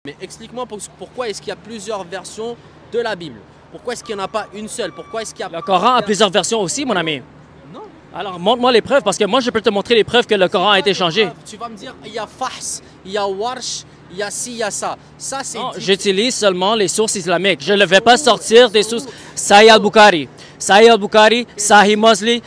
Mais explique-moi pourquoi est-ce qu'il y a plusieurs versions de la Bible? Pourquoi est-ce qu'il n'y en a pas une seule? Pourquoi est-ce qu'il y a... Le Coran a plusieurs versions aussi, mon ami. Non. Alors, montre-moi les preuves, parce que moi, je peux te montrer les preuves que le Coran a été changé. Tu vas me dire, il y a Fahs, il y a Warsh, il y a ci, il y a ça. Ça, c'est... Non, j'utilise seulement les sources islamiques. Je ne vais pas sortir des sources. Sahih al-Bukhari, Sahih Muslim,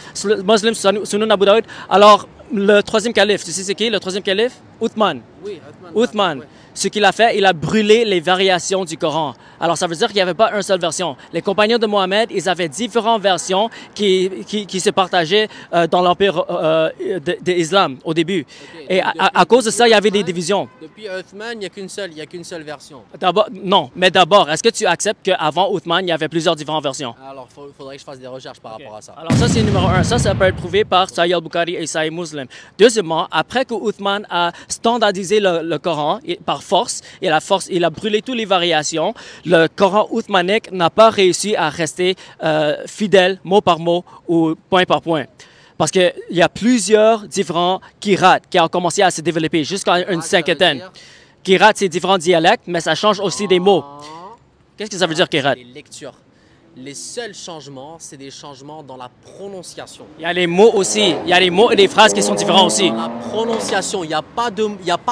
Sunan Abu Daoud. Alors, le troisième calife, tu sais c'est qui le troisième calife? Uthman. Oui, Uthman. Oui. Ce qu'il a fait, il a brûlé les variations du Coran. Alors, ça veut dire qu'il n'y avait pas une seule version. Les compagnons de Mohammed, ils avaient différentes versions qui se partageaient dans l'empire de l'islam au début. Okay. Et à cause de ça, il y avait des divisions. Depuis Uthman, il n'y a qu'une seule version. D'abord, non, mais d'abord, est-ce que tu acceptes qu'avant Uthman, il y avait plusieurs différentes versions? Alors, il faudrait que je fasse des recherches par rapport à ça. Alors, ça, c'est numéro un. Ça peut être prouvé par Sahih al-Bukhari et Sahih Muslim. Deuxièmement, après que Uthman a standardisé le Coran par force, il a brûlé toutes les variations, le Coran othmanique n'a pas réussi à rester fidèle mot par mot ou point par point. Parce qu'il y a plusieurs différents qira'at qui ont commencé à se développer jusqu'à une cinquantaine. Qira'at, c'est différents dialectes, mais ça change aussi des mots. Qu'est-ce que ça veut dire, qira'at? Les lectures. Les seuls changements, c'est des changements dans la prononciation. Il y a les mots aussi. Il y a les mots et les phrases qui sont différents aussi. Dans la prononciation, il n'y a pas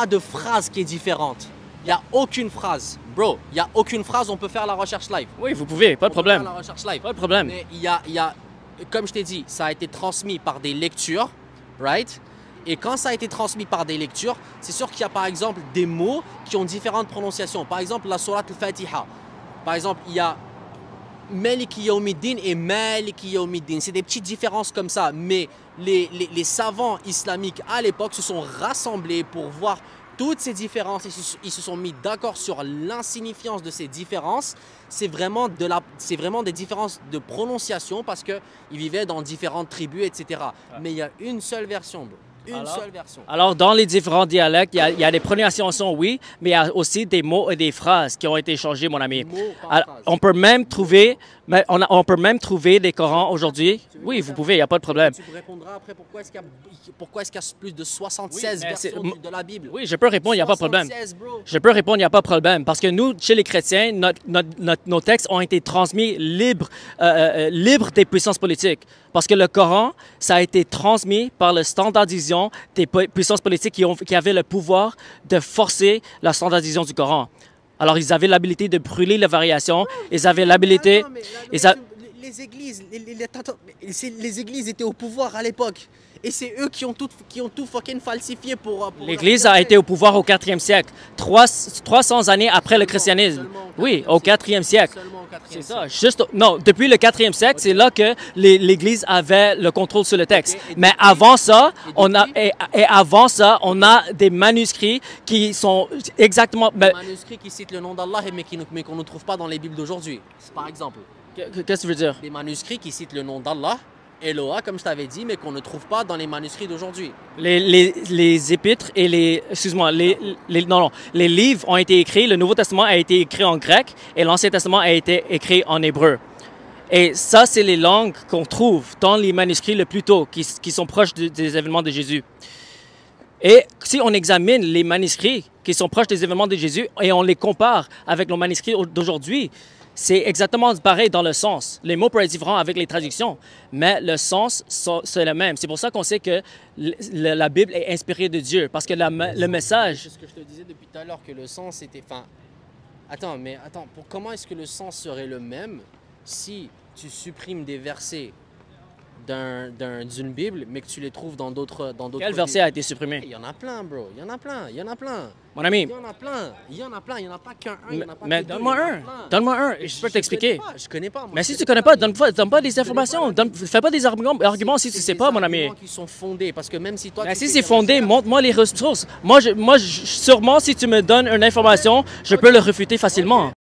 de phrase qui est différente. Il n'y a aucune phrase. Bro, il n'y a aucune phrase, on peut faire la recherche live. Oui, vous pouvez, pas de problème. On peut faire la recherche live. Pas de problème. Mais il y a, comme je t'ai dit, ça a été transmis par des lectures, right? Et quand ça a été transmis par des lectures, c'est sûr qu'il y a par exemple des mots qui ont différentes prononciations. Par exemple, la Surat al-Fatiha. Par exemple, il y a Maliki Yawmiddin et Maliki Yawmiddin. C'est des petites différences comme ça. Mais les savants islamiques à l'époque se sont rassemblés pour voir toutes ces différences, ils se sont mis d'accord sur l'insignifiance de ces différences. C'est vraiment des différences de prononciation parce qu'ils vivaient dans différentes tribus, etc. Mais il y a une seule version, bro. Seule version. Alors, dans les différents dialectes, il y a des prononciations, oui, mais il y a aussi des mots et des phrases qui ont été changés, mon ami. On peut même trouver des Corans aujourd'hui. Oui, vous pouvez, il n'y a pas de problème. Tu me répondras après pourquoi est-ce qu'il y a plus de 76 versions de la Bible? Oui, je peux répondre, il n'y a pas de problème. Je peux répondre, il n'y a pas de problème. Parce que nous, chez les chrétiens, nos textes ont été transmis libres des puissances politiques. Parce que le Coran, ça a été transmis par la standardisation des puissances politiques qui avaient le pouvoir de forcer la standardisation du Coran. Alors, ils avaient l'habilité de brûler les variations. Ils avaient l'habilité... Les églises étaient au pouvoir à l'époque. Et c'est eux qui ont tout fucking falsifié pour l'Église a été au pouvoir au 4e siècle, 300 années après le christianisme. Oui, au 4e siècle. C'est ça. Non, depuis le 4e siècle, c'est là que l'Église avait le contrôle sur le texte. Mais avant ça, on a des manuscrits qui sont exactement... Des manuscrits qui citent le nom d'Allah, mais qu'on ne trouve pas dans les Bibles d'aujourd'hui, par exemple. Qu'est-ce que tu veux dire? Des manuscrits qui citent le nom d'Allah, Eloah, comme je t'avais dit, mais qu'on ne trouve pas dans les manuscrits d'aujourd'hui. Les épîtres et les livres ont été écrits, le Nouveau Testament a été écrit en grec et l'Ancien Testament a été écrit en hébreu. Et ça, c'est les langues qu'on trouve dans les manuscrits le plus tôt, qui sont proches des événements de Jésus. Et si on examine les manuscrits qui sont proches des événements de Jésus et on les compare avec nos manuscrits d'aujourd'hui, c'est exactement pareil dans le sens. Les mots peuvent être différents avec les traductions, mais le sens, c'est le même. C'est pour ça qu'on sait que la Bible est inspirée de Dieu, parce que le message... C'est ce que je te disais depuis tout à l'heure, que le sens était... Enfin, attends, comment est-ce que le sens serait le même si tu supprimes des versets d'une Bible, mais que tu les trouves dans d'autres... Quel verset a été supprimé? Il y en a plein, bro. Il y en a plein. Mon ami. Il y en a plein. Il n'y en a pas qu'un. Mais donne-moi un. Donne-moi un. Je peux t'expliquer. Je connais pas. Mais si tu connais pas, donne pas des informations. Fais pas des arguments si tu sais pas, mon ami. Des arguments qui sont fondés, parce que même si toi... Mais si c'est fondé, montre-moi les ressources. Sûrement, si tu me donnes une information, je peux le refuter facilement.